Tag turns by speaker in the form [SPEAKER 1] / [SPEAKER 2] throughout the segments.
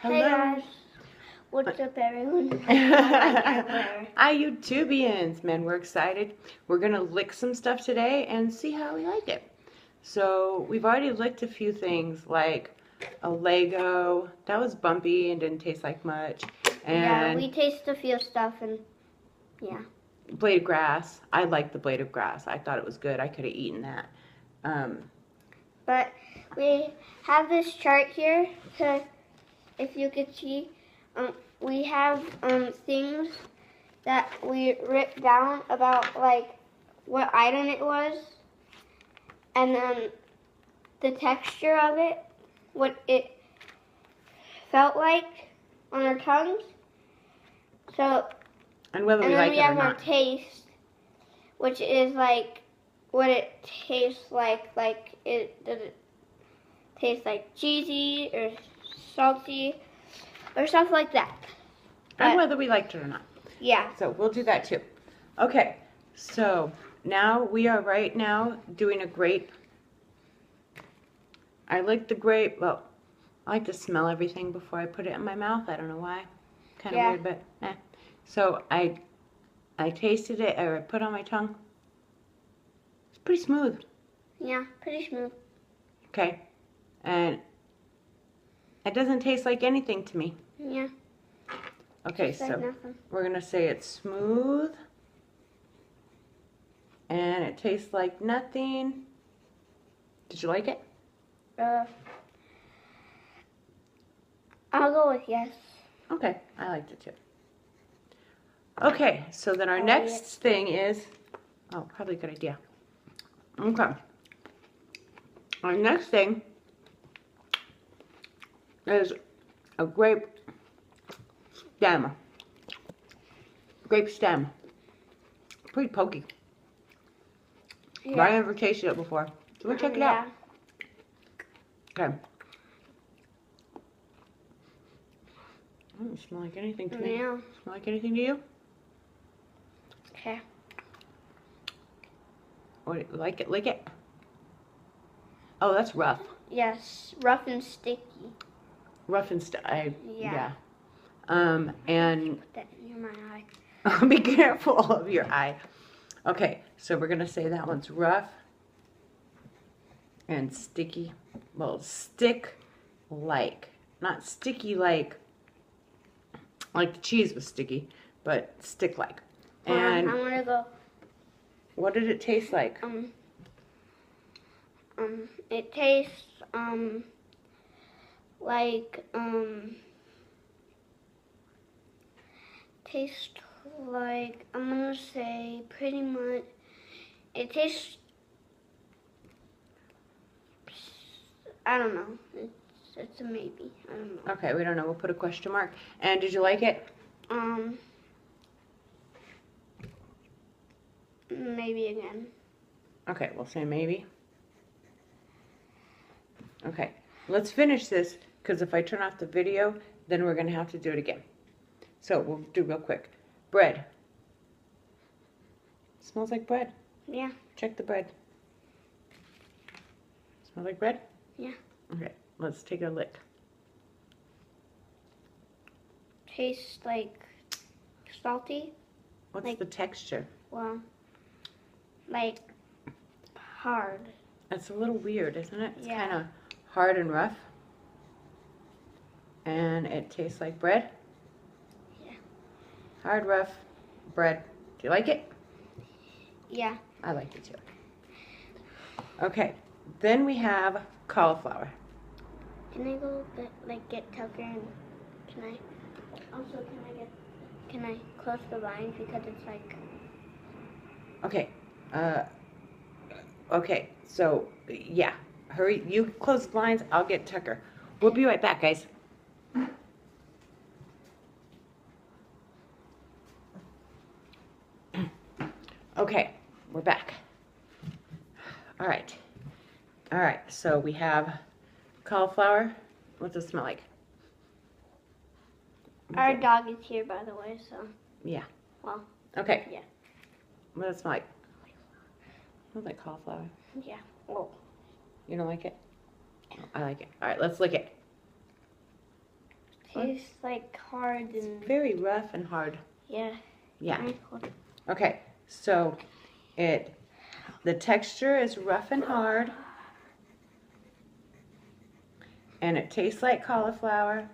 [SPEAKER 1] Hello.
[SPEAKER 2] Hey guys, what's up everyone? Hi
[SPEAKER 1] YouTubians, man, we're excited. We're gonna lick some stuff today and see how we like it. So we've already licked a few things like a Lego. That was bumpy and didn't taste like much. And
[SPEAKER 2] yeah, we tasted a few stuff and yeah.
[SPEAKER 1] Blade of grass. I liked the blade of grass. I thought it was good. I could have eaten that.
[SPEAKER 2] But we have this chart here to, if you could see, we have things that we wrote down about like what item it was, and then the texture of it, what it felt like on our tongues. So,
[SPEAKER 1] and whether we like it or not.
[SPEAKER 2] And then we have our taste, which is like what it tastes like. Like does it taste like cheesy or salty or stuff like that.
[SPEAKER 1] And whether we liked it or not.
[SPEAKER 2] Yeah.
[SPEAKER 1] So we'll do that too. Okay, so now we are right now doing a grape. I like the grape. Well, I like to smell everything before I put it in my mouth. I don't know why. Kind of weird, but eh. So I tasted it, or I put it on my tongue. It's pretty smooth.
[SPEAKER 2] Yeah, pretty smooth.
[SPEAKER 1] Okay, and it doesn't taste like anything to me.
[SPEAKER 2] Yeah.
[SPEAKER 1] Okay, so we're gonna say it's smooth, and it tastes like nothing. Did you like it?
[SPEAKER 2] I'll go with yes.
[SPEAKER 1] Okay, I liked it too. Okay, so then our next thing is, oh, probably a good idea. Okay. Our next thing is a grape stem. Grape stem. Pretty pokey. Yeah. But I never tasted it before. So we'll check it out. Okay. Doesn't smell like anything to me.
[SPEAKER 2] Yeah.
[SPEAKER 1] Smell like anything to you?
[SPEAKER 2] Okay.
[SPEAKER 1] What, like it? Lick it? Oh, that's rough.
[SPEAKER 2] Yes, rough and sticky.
[SPEAKER 1] Rough and
[SPEAKER 2] yeah.
[SPEAKER 1] And
[SPEAKER 2] put that in my eye.
[SPEAKER 1] Be careful of your eye. Okay, so we're gonna say that one's rough and sticky. Well, stick like, not sticky like the cheese was sticky, but stick like. And
[SPEAKER 2] I'm gonna go.
[SPEAKER 1] What did it taste like?
[SPEAKER 2] It tastes like I'm gonna say pretty much. It tastes. I don't know. It's a maybe. I don't know.
[SPEAKER 1] Okay, we don't know. We'll put a question mark. And did you like it?
[SPEAKER 2] Maybe again.
[SPEAKER 1] Okay, we'll say maybe. Okay, let's finish this, because if I turn off the video, then we're going to have to do it again. So we'll do real quick. Bread. Smells like bread.
[SPEAKER 2] Yeah.
[SPEAKER 1] Check the bread. Smells like bread?
[SPEAKER 2] Yeah.
[SPEAKER 1] Okay, let's take a lick.
[SPEAKER 2] Tastes like salty.
[SPEAKER 1] What's
[SPEAKER 2] like,
[SPEAKER 1] the texture?
[SPEAKER 2] Well, like hard.
[SPEAKER 1] It's a little weird, isn't it? It's
[SPEAKER 2] yeah.
[SPEAKER 1] kind of hard and rough. And it tastes like bread?
[SPEAKER 2] Yeah.
[SPEAKER 1] Hard, rough, bread. Do you like it?
[SPEAKER 2] Yeah.
[SPEAKER 1] I like it too. Okay, then we have cauliflower.
[SPEAKER 2] Can I go get Tucker and can I close the blinds because it's like.
[SPEAKER 1] Okay. Okay, so yeah, hurry. You close the blinds, I'll get Tucker. We'll be right back, guys. Okay, we're back. All right, so we have cauliflower. What's it smell like?
[SPEAKER 2] Our dog is here, by the way, so.
[SPEAKER 1] Yeah.
[SPEAKER 2] Well.
[SPEAKER 1] Okay.
[SPEAKER 2] Yeah.
[SPEAKER 1] What does it smell like? Smells like cauliflower.
[SPEAKER 2] Yeah. Oh.
[SPEAKER 1] You don't like it? Oh, I like it. All right, let's lick it.
[SPEAKER 2] Tastes like hard and
[SPEAKER 1] Very rough and hard.
[SPEAKER 2] yeah.
[SPEAKER 1] Yeah.
[SPEAKER 2] Very hard.
[SPEAKER 1] Okay, so the texture is rough and hard. And it tastes like cauliflower.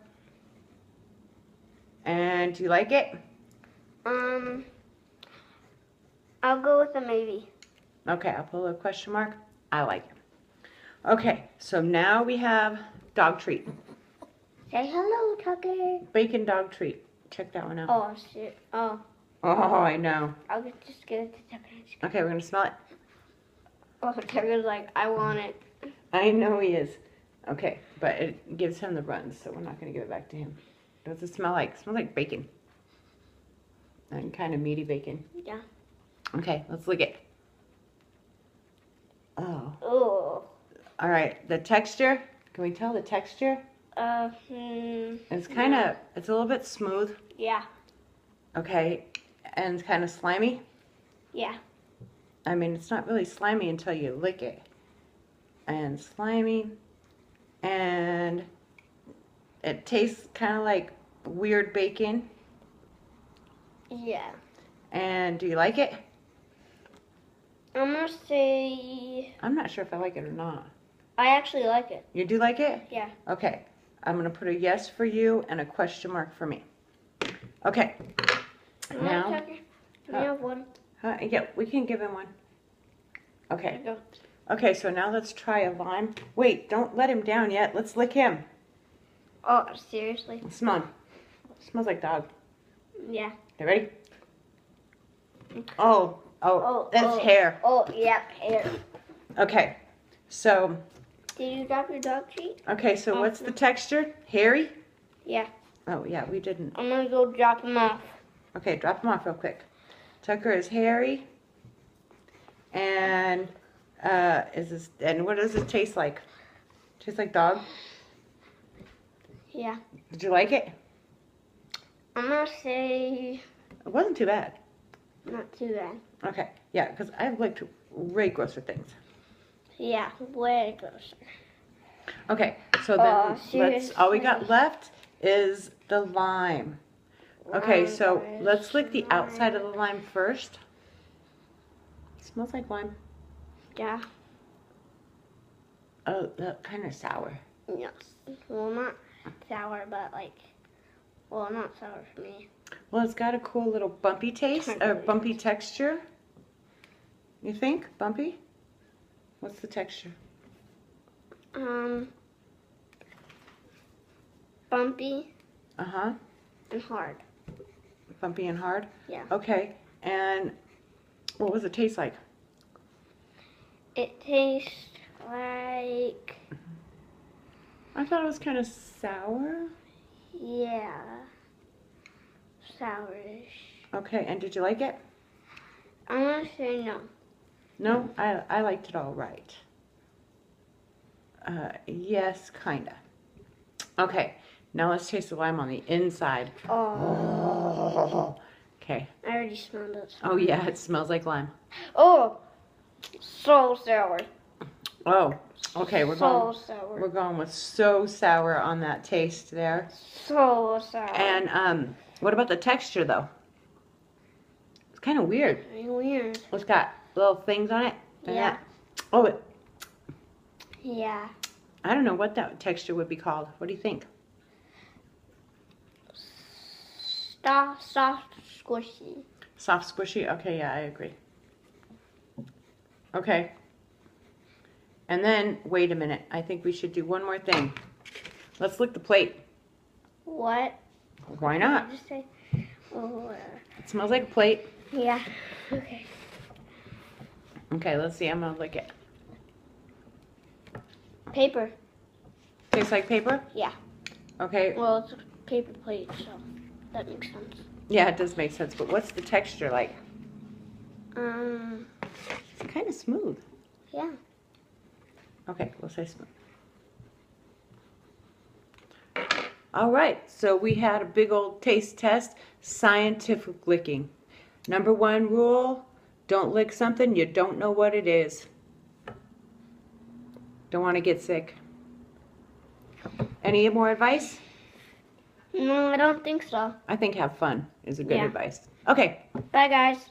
[SPEAKER 1] And do you like it?
[SPEAKER 2] I'll go with a maybe.
[SPEAKER 1] Okay, I'll put a little question mark. I like it. Okay, so now we have dog treat.
[SPEAKER 2] Say hello, Tucker.
[SPEAKER 1] Bacon dog treat. Check that one out.
[SPEAKER 2] Oh, shit. Oh,
[SPEAKER 1] Oh, I know.
[SPEAKER 2] just give it to Tucker.
[SPEAKER 1] Okay, we're gonna smell it.
[SPEAKER 2] Oh, Tucker's like, I want it.
[SPEAKER 1] I know he is. Okay, but it gives him the runs, so we're not gonna give it back to him. What does it smell like? It smells like bacon. And kind of meaty bacon.
[SPEAKER 2] Yeah.
[SPEAKER 1] Okay, let's lick it. Oh.
[SPEAKER 2] Oh.
[SPEAKER 1] All right, the texture. Can we tell the texture? It's kind of, it's a little bit smooth.
[SPEAKER 2] Yeah.
[SPEAKER 1] Okay, and it's kind of slimy.
[SPEAKER 2] Yeah.
[SPEAKER 1] I mean, it's not really slimy until you lick it. And slimy. And it tastes kind of like weird bacon.
[SPEAKER 2] Yeah.
[SPEAKER 1] And do you like it?
[SPEAKER 2] I'm gonna say
[SPEAKER 1] I'm not sure if I like it or not.
[SPEAKER 2] I actually like it.
[SPEAKER 1] You do like it?
[SPEAKER 2] Yeah.
[SPEAKER 1] Okay. I'm going to put a yes for you and a question mark for me. Okay. Now.
[SPEAKER 2] Tucker, can I have one?
[SPEAKER 1] Yeah, we can give him one. Okay.
[SPEAKER 2] There you
[SPEAKER 1] Okay, so now let's try a lime. Wait, don't let him down yet. Let's lick him.
[SPEAKER 2] go. Oh, seriously?
[SPEAKER 1] Smell him. Smells like dog.
[SPEAKER 2] Yeah.
[SPEAKER 1] You ready? Oh, that's hair.
[SPEAKER 2] Oh, yeah, hair.
[SPEAKER 1] Okay, so.
[SPEAKER 2] Did you drop your dog treat?
[SPEAKER 1] Okay, so what's the texture? Hairy?
[SPEAKER 2] Yeah.
[SPEAKER 1] Oh, yeah, we didn't.
[SPEAKER 2] I'm gonna go drop him off.
[SPEAKER 1] Okay, drop him off real quick. Tucker is hairy. And what does it taste like? Tastes like dog?
[SPEAKER 2] Yeah.
[SPEAKER 1] Did you like it?
[SPEAKER 2] I'm gonna say
[SPEAKER 1] It wasn't too bad.
[SPEAKER 2] not too bad.
[SPEAKER 1] Okay, yeah, because I've licked way grosser things.
[SPEAKER 2] Yeah, way grosser.
[SPEAKER 1] Okay, so then
[SPEAKER 2] seriously?
[SPEAKER 1] all we got left is the lime. Okay, so let's lick the outside of the lime first. It smells like lime.
[SPEAKER 2] Yeah.
[SPEAKER 1] Oh, that's kind of sour.
[SPEAKER 2] Yes. Well, not sour, but not sour for me.
[SPEAKER 1] Well, it's got a cool little bumpy taste, or bumpy texture. You think? Bumpy? What's the texture?
[SPEAKER 2] Bumpy
[SPEAKER 1] Uh-huh.
[SPEAKER 2] and hard.
[SPEAKER 1] Bumpy and hard?
[SPEAKER 2] Yeah.
[SPEAKER 1] Okay, and what was it taste like?
[SPEAKER 2] It tastes like,
[SPEAKER 1] I thought it was kind of sour.
[SPEAKER 2] yeah, sourish.
[SPEAKER 1] Okay, and did you like it?
[SPEAKER 2] I'm gonna say no.
[SPEAKER 1] No, I liked it all right. Yes, kinda. Okay, now let's taste the lime on the inside.
[SPEAKER 2] Oh,
[SPEAKER 1] Okay.
[SPEAKER 2] I already smelled it.
[SPEAKER 1] Oh yeah, it smells like lime.
[SPEAKER 2] Oh, so sour.
[SPEAKER 1] Oh, okay, we're
[SPEAKER 2] sour.
[SPEAKER 1] going with so sour on that taste there.
[SPEAKER 2] So sour.
[SPEAKER 1] And what about the texture though? It's kind of weird.
[SPEAKER 2] Very weird.
[SPEAKER 1] It's got little things on it.
[SPEAKER 2] Yeah.
[SPEAKER 1] Oh,
[SPEAKER 2] Yeah.
[SPEAKER 1] I don't know what that texture would be called. What do you think?
[SPEAKER 2] Soft, squishy.
[SPEAKER 1] Soft, squishy? Okay, yeah, I agree. Okay. And then, wait a minute. I think we should do one more thing. Let's lick the plate.
[SPEAKER 2] What?
[SPEAKER 1] Why not?
[SPEAKER 2] Did you say? Oh,
[SPEAKER 1] It smells like a plate.
[SPEAKER 2] yeah. Okay.
[SPEAKER 1] Okay, let's see. I'm going to lick it.
[SPEAKER 2] Paper.
[SPEAKER 1] Tastes like paper?
[SPEAKER 2] Yeah.
[SPEAKER 1] Okay.
[SPEAKER 2] Well, it's a paper plate, so that makes sense.
[SPEAKER 1] Yeah, it does make sense. But what's the texture like?
[SPEAKER 2] It's
[SPEAKER 1] kind of smooth.
[SPEAKER 2] Yeah.
[SPEAKER 1] Okay, we'll say smooth. All right, so we had a big old taste test, scientific licking. Number 1 rule, don't lick something you don't know what it is. Don't want to get sick. Any more advice?
[SPEAKER 2] No, I don't think so.
[SPEAKER 1] I think have fun is a good
[SPEAKER 2] Yeah.
[SPEAKER 1] advice. Okay.
[SPEAKER 2] Bye, guys.